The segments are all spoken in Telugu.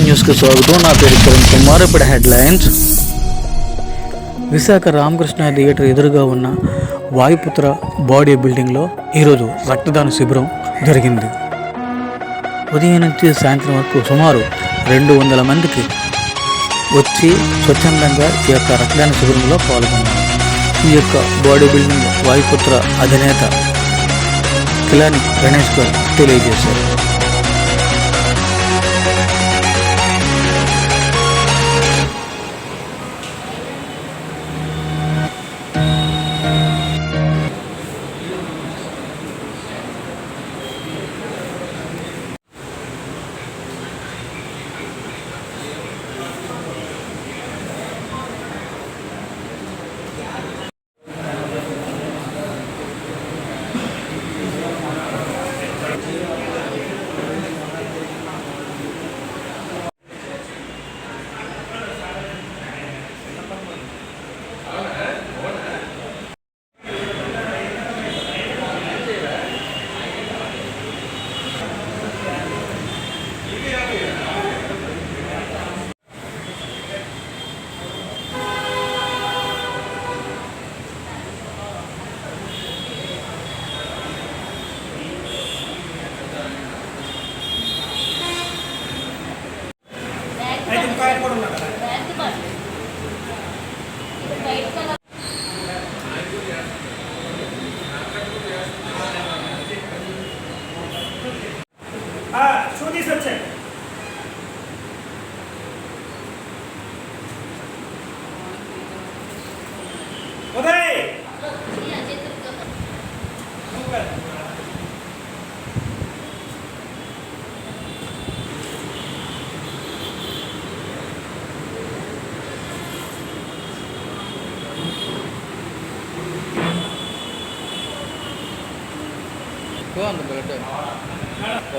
న్యూస్కి స్వాగతం. నా పేరు కిరణ్ కుమార్. ఇప్పుడు హెడ్లైన్స్. విశాఖ రామకృష్ణ థియేటర్ ఎదురుగా ఉన్న వాయుపుత్ర బాడీ బిల్డింగ్లో ఈరోజు రక్తదాన శిబిరం జరిగింది. ఉదయం నుంచి సాయంత్రం వరకు సుమారు 200 మందికి వచ్చి స్వచ్ఛందంగా ఈ యొక్క రక్తదాన శిబిరంలో పాల్గొన్నారు. ఈ యొక్క బాడీ బిల్డింగ్ వాయుపుత్ర అధినేత కిలాని గణేష్ గారు తెలియజేశారు.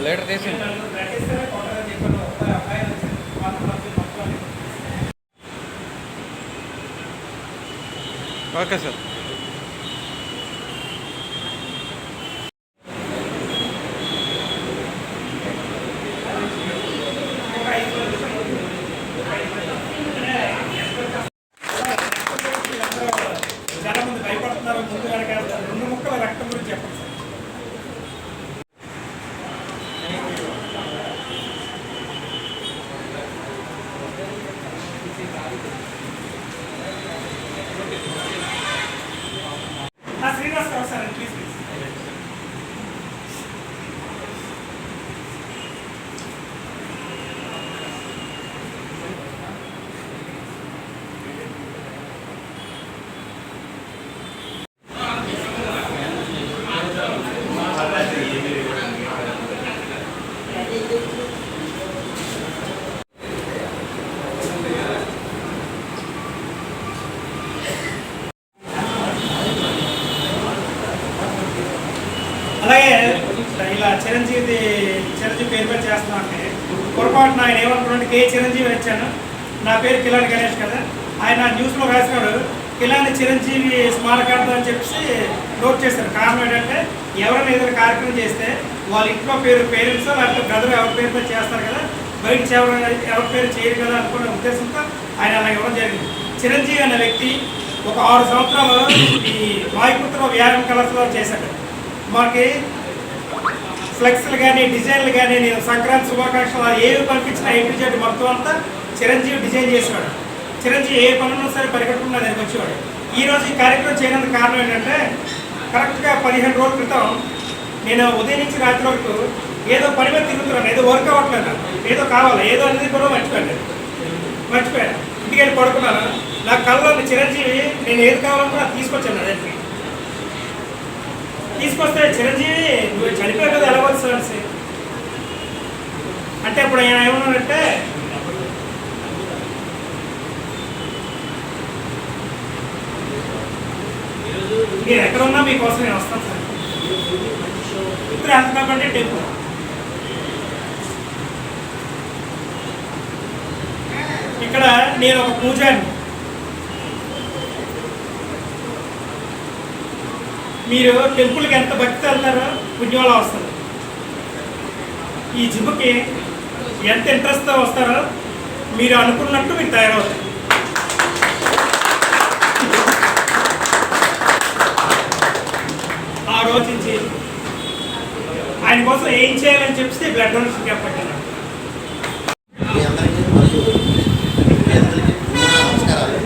లీటర్ తీసి ఓకే సార్. చాలా మంది భయపడుతున్నారు. ముందు వెనకాడుతున్నారు. 2 ముక్కల రక్తం గురించి చెప్పండి సార్. శ్రీనివాస్ గారు సార్ ప్లీజ్ ప్లీజ్. అలాగే ఇలా చిరంజీవి పేరు మీద చేస్తున్నాం అంటే పొరపాటున ఆయన ఏమనుకున్నాడు, కే చిరంజీవి వచ్చాను, నా పేరు కిలాని గణేష్ కదా. ఆయన న్యూస్లో రాసినాడు కిలాని చిరంజీవి స్మారకార్థం అని చెప్పేసి నోట్ చేశారు. కారణం ఏంటంటే ఎవరైనా ఏదైనా కార్యక్రమం చేస్తే వాళ్ళ ఇంట్లో పేరెంట్స్ లేకపోతే బ్రదర్ ఎవరి పేరు మీద చేస్తారు కదా, బయట ఎవరి పేరు చేయరు కదా అనుకునే ఉద్దేశంతో ఆయన అలా ఇవ్వడం జరిగింది. చిరంజీవి అనే వ్యక్తి ఒక 6 సంవత్సరాలు ఈ వాయుపుత్ర వ్యాయామ కళాశాలలో చేశాడు. మాకు ఫ్లెక్స్లు కానీ డిజైన్లు కానీ నేను సంక్రాంతి శుభాకాంక్షలు ఏవి పంపించిన A-Z మొత్తం అంతా చిరంజీవి డిజైన్ చేసేవాడు. చిరంజీవి ఏ పనున్నా సరే పరిగెట్టుకున్న దానికి వచ్చేవాడు. ఈరోజు ఈ కార్యక్రమం చేయడానికి కారణం ఏంటంటే కరెక్ట్గా 15 రోజుల క్రితం నేను ఉదయం నుంచి రాత్రి వరకు ఏదో పని మీద తిరుగుతున్నాను. ఏదో వర్క్ అవ్వట్లేదు, ఏదో కావాలి, ఏదో అనేది కూడా మర్చిపోయాను. ఇంటికి వెళ్ళి పడుకున్నాను. నా కళ్ళలో చిరంజీవి నేను ఏది కావాలనుకున్నా తీసుకొచ్చాను. అదే తీసుకొస్తే చిరంజీవి నువ్వు చనిపోయా కదా ఎలా వస్తుంది అంటే ఇప్పుడు ఆయన ఏమన్నాడంటే మీరు ఎక్కడ ఉన్నా మీకోసం నేను వస్తాను సార్. ఇప్పుడు ఎంత కాబట్టి టెంపుల్ ఇక్కడ నేను ఒక పూజారిని. మీరు టెంపుల్కి ఎంత భక్తితో వెళ్తారో పుణ్యం వస్తుంది. ఈ జిమ్కి ఎంత ఇంట్రెస్ట్తో వస్తారో మీరు అనుకున్నట్టు మీరు తయారవుతారు. ఆ రోజు నుంచి ఆయన కోసం ఏం చేయాలని చెప్తే బ్లడ్ డొనేషన్ క్యాంప్ పెట్టారు. మీ అందరికీ మరియు మీ అందరికీ నమస్కారాలు.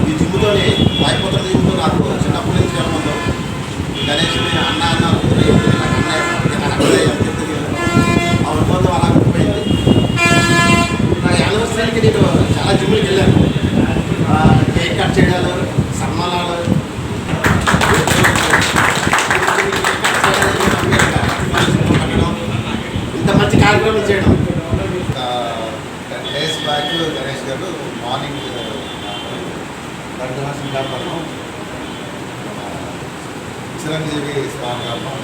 ఈ జిమ్ముతోని వాయిపుత్ర జిమ్ముతో నాకు చిన్నప్పటి నుంచి జన్మంలో గణేష్ని అన్న నాకు అన్నయ్య అని చెప్తుంది. ఆ అనుబంధం అలా ఉండిపోయింది. నా యానివర్సరీకి నేను చాలా జిమ్ములకి వెళ్ళాను. కేక్ కట్ చేయడాలు, సన్మానాలు, ఇంత మంచి కార్యక్రమం చేయడం. 10 days బ్యాక్ గణేష్ గారు morning blood donation camp Chiranjeevi స్మారకార్థం.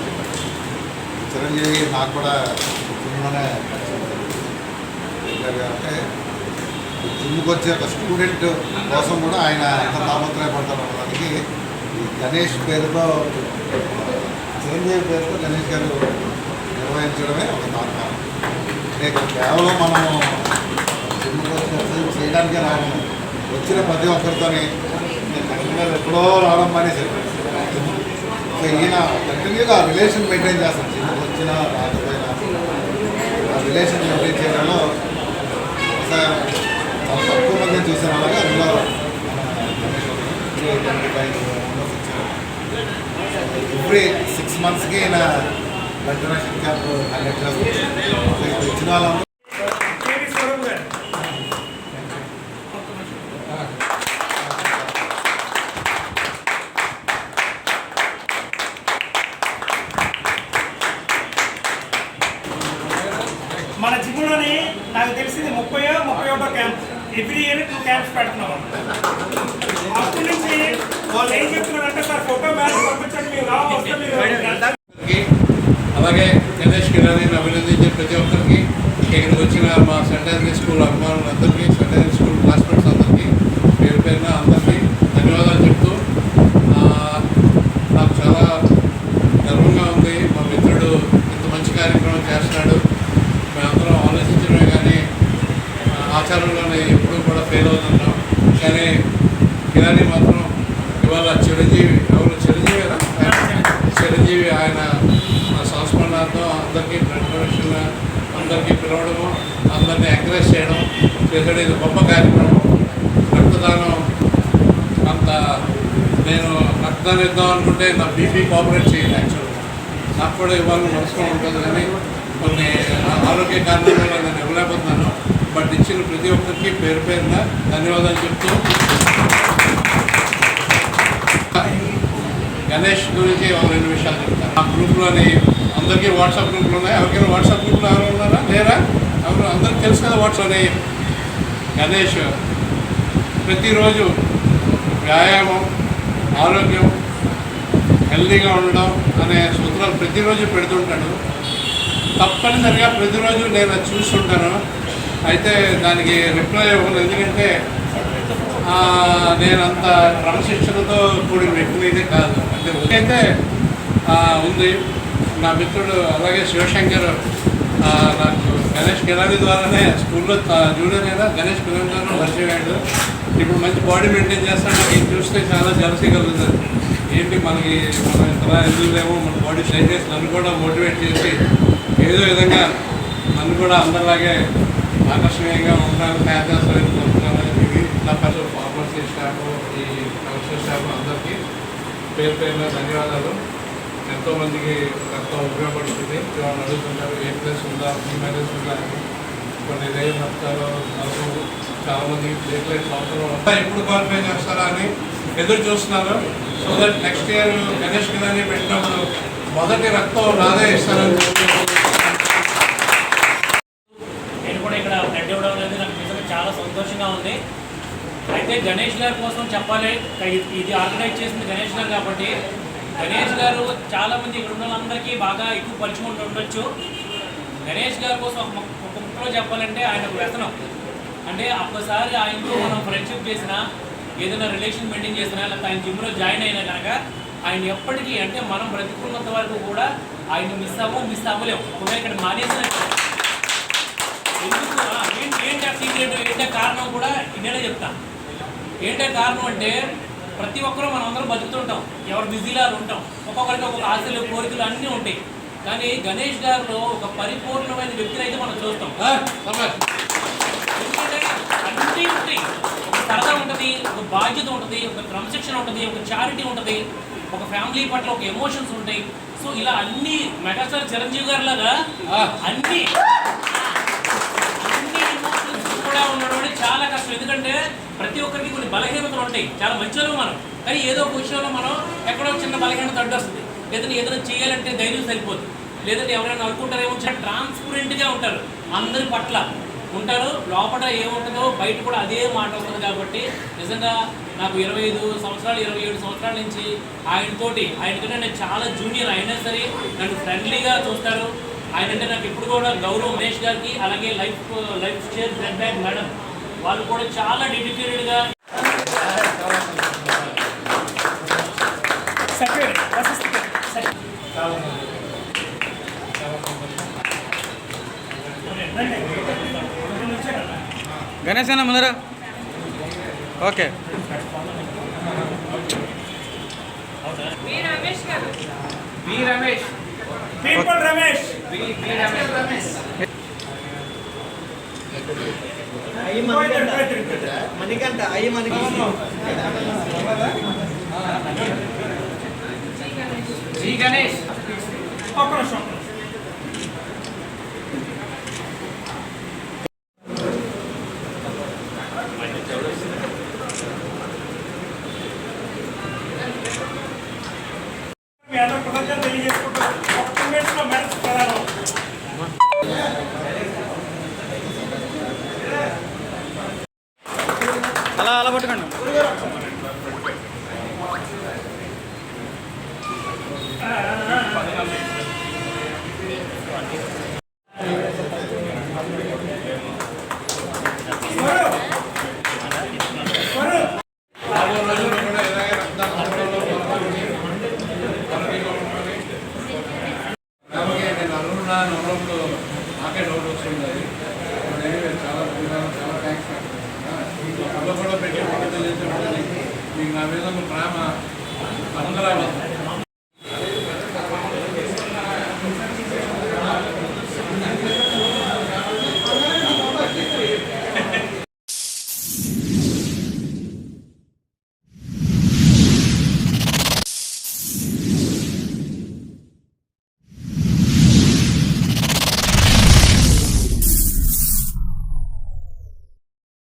చిరంజీవి నాకు కూడా జిమ్లోనే రెగ్యులర్గా అంటే జిమ్కి వచ్చే ఒక స్టూడెంట్ కోసం కూడా ఆయన ఎంత తాపత్రయపడతారు అన్నదానికి ఈ గణేష్ పేరుతో చిరంజీవి పేరుతో గణేష్ గారు నిర్వహించడమే ఒక తాత్కారం. అంటే కేవలం మనం జిమ్కి వచ్చి చేయడానికే రావడం, వచ్చిన ప్రతి ఒక్కరితోని నేను కంటిన్యూగా ఎప్పుడో రావడం మానేసి సో ఈయన కంటిన్యూగా రిలేషన్ మెయింటైన్ చేస్తాను. జిమ్కి వచ్చినా రాకపోయినా ఆ రిలేషన్ మెయింటైన్ చేయడంలో చాలా తక్కువ మందిని చూసాను. అలాగే అందులో ఎవ్రీ 6 monthsకి ఈయన బ్లడ్ డొనేషన్ క్యాంప్ కండక్ట్ చేస్తారు. ఇచ్చిన వాళ్ళందరూ మన జిమ్లోని నాకు తెలిసింది 30-31 క్యాంప్. ఎవ్రీ ఇయర్ 2 క్యాంప్స్ పెడుతున్నాం. అప్పటి నుంచి వాళ్ళు ఏం చెప్తున్నారంటే సార్ ఫోటో మ్యాచ్ పంపించండి, మీరు వస్తే మీరు అలాగే గణేష్ కిరాణిని అభినందించే ప్రతి ఒక్కరికి, ఇక్కడికి వచ్చిన మా సెంటరీ స్కూల్ అభిమానులందరికీ, సెంటరీ స్కూల్ క్లాస్మేట్స్ అందరికీ పేరు పేరున అందరికీ ధన్యవాదాలు చెప్తూ నాకు చాలా గర్వంగా ఉంది. మా మిత్రుడు ఇంత మంచి కార్యక్రమం చేస్తున్నాడు. మేమందరం ఆలోచించడమే కానీ ఆచారంలోనే ఎప్పుడూ కూడా ఫెయిల్ అవుతున్నాం. కానీ కిరాణి మాత్రం ఇవాళ చిరంజీవి చిరంజీవి ఆయన సంస్మరణార్థం అందరికీ బ్లడ్ డొనేషన్ అందరికీ పిలవడము, అందరినీ ఎంకరేజ్ చేయడం చేసాడు. ఇది గొప్ప కార్యక్రమం. రక్తదానం అంత నేను రక్తదానం ఇద్దాం అనుకుంటే నా బీపీ కోఆపరేట్ చేయాలి. యాక్చువల్గా నాకు కూడా ఇవ్వాలని మనసులో ఉంటుంది, కానీ కొన్ని ఆరోగ్య కారణాల వల్ల నేను ఇవ్వలేకపోతున్నాను. బట్ ఇచ్చిన ప్రతి ఒక్కరికి పేరు పేరున ధన్యవాదాలు చెప్తూ గణేష్ గురించి ఒక 2 విషయాలు చెప్తాను. ఆ గ్రూప్లోని అందరికీ వాట్సాప్ గ్రూప్లు ఉన్నాయి. ఎవరికైనా వాట్సాప్ గ్రూప్లో ఎవరు ఉన్నారా లేరా? ఎవరు అందరికీ తెలుసు కదా వాట్సాప్ని. గణేష్ ప్రతిరోజు వ్యాయామం, ఆరోగ్యం, హెల్తీగా ఉండడం అనే సూత్రాలు ప్రతిరోజు పెడుతుంటాడు. తప్పనిసరిగా ప్రతిరోజు నేను అది చూస్తుంటాను. అయితే దానికి రిప్లై ఇవ్వను, ఎందుకంటే నేను అంత క్రమశిక్షణతో కూడిన వ్యక్తిని అయితే కాదు. అంటే అయితే ఉంది నా మిత్రుడు. అలాగే శివశంకర్ నాకు గణేష్ కిరాణి ద్వారానే స్కూల్లో జూనియర్ అయినా గణేష్ కిరాణి ద్వారా పరిచయం అయ్యాడు. ఇప్పుడు మంచి బాడీ మెయింటైన్ చేస్తాడు. ఇది చూస్తే చాలా జలసీ కలుగుతుంది. ఏంటి మనకి మనం ఇంతలా ఎందుకులేమో మన బాడీ స్ట్రైట్ చేసి నన్ను కూడా మోటివేట్ చేసి ఏదో విధంగా నన్ను కూడా అందరిలాగే ఆకర్షణీయంగా ఉండడానికి తయారు చేస్తారని కోరుతున్నాను. నా పర్సనల్ ఫార్మసీ స్టాఫ్, ఈ కౌన్సిల్ స్టాఫ్ అందరికీ పేరు పేరున ధన్యవాదాలు. ఎంతోమందికి ఎంతో ఉపయోగపడుతుంది. వాళ్ళు అడుగుతుంటారు ఏ ప్లేస్ ఉందా, ఈ మ్యారేజ్ ఉందా అని. కొన్ని రేపు నష్టాలు నలుగురు చాలామందికి ప్లేట్లెట్స్ అవసరం ఎప్పుడు క్వాలిఫై చేస్తారా అని ఎదురు చూస్తున్నారు. So that next year Ganesh కిరాణి పెట్టినప్పుడు మొదటి రక్తం నాదే ఇస్తారని నేను కూడా ఇక్కడ బ్లడ్ ఇవ్వడం అనేది నాకు నిజంగా చాలా సంతోషంగా ఉంది. అయితే గణేష్ గారి కోసం చెప్పాలి, ఇది ఆర్గనైజ్ చేసింది గణేష్ గారు కాబట్టి గణేష్ గారు చాలామంది ఇక్కడ ఉన్న వాళ్ళందరికీ బాగా ఎక్కువ పరిచయం ఉండొచ్చు. గణేష్ గారి కోసం ఒక ముక్కలో చెప్పాలంటే ఆయన ఒక వ్యసనం. అంటే ఒక్కసారి ఆయనతో మనం ఫ్రెండ్షిప్ చేసినా, ఏదైనా రిలేషన్ మెయింటైన్ చేసినా, లేకపోతే ఆయన జిమ్లో జాయిన్ అయినా కనుక ఆయన ఎప్పటికీ అంటే మనం బ్రతికున్నంత వరకు కూడా ఆయన మిస్ అవ్వలేము. ఒకవేళ ఇక్కడ మానేసినట్టు ఎందుకు ఏంటి ఆ సీక్రెట్, ఏంటో కారణం కూడా నేనే చెప్తాను. ఏంటో కారణం అంటే ప్రతి ఒక్కరూ మనం అందరం బతుకుతుంటాం, ఎవరు బిజీలా ఉంటాం, ఒక్కొక్కరికి ఒక్కొక్క ఆశలు కోరికలు అన్నీ ఉంటాయి. కానీ గణేష్ గారిలో ఒక పరిపూర్ణమైన వ్యక్తిని అయితే మనం చూస్తాం. ఎందుకంటే అన్నీ ఉంటాయి, ఒక సరదా ఉంటుంది, ఒక బాధ్యత ఉంటుంది, ఒక క్రమశిక్షణ ఉంటుంది, ఒక చారిటీ ఉంటుంది, ఒక ఫ్యామిలీ పట్ల ఒక ఎమోషన్స్ ఉంటాయి. సో ఇలా అన్ని మెగాస్టార్ చిరంజీవి గారి లాగా అన్ని ఎమోషన్స్ కూడా ఉండడం అనేది చాలా కష్టం. ఎందుకంటే ప్రతి ఒక్కరికి కొన్ని బలహీనతలు ఉంటాయి, చాలా మంచిగా మనం, కానీ ఏదో ఒక విషయంలో మనం ఎక్కడో చిన్న బలహీనత అడ్డొస్తుంది. లేదంటే ఏదైనా చేయాలంటే ధైర్యం సరిపోదు, లేదంటే ఎవరైనా అనుకుంటారేమో ట్రాన్స్పరెంట్గా ఉంటారు, అందరి పట్ల ఉంటారు, లోపల ఏముంటుందో బయట కూడా అదే మాట వస్తుంది. కాబట్టి నిజంగా నాకు 25 సంవత్సరాలు 27 సంవత్సరాల నుంచి ఆయనకంటే నేను చాలా జూనియర్ అయినా సరే నన్ను ఫ్రెండ్లీగా చూస్తారు. ఆయన అంటే నాకు ఇప్పుడు కూడా గౌరవం. మహేష్ గారికి అలాగే life share blood bag madam వాళ్ళు కూడా చాలా డెడికేటెడ్గా గణేష్ అన్న ముందర ఓకే. మణికంట అయ్యి మనకి గణేష్ ఒక్క నిమిషం. తెలియజేసుకుంటాం. ఒక 2 minutes మెడల్స్ ప్రధానం. అలా పట్టుకోండి. నాకే డౌట్ వస్తుంది. చాలా చాలా థ్యాంక్స్. కళ్ళ కూడా పెట్టి మీకు నా మీద ప్రేమ అందరూ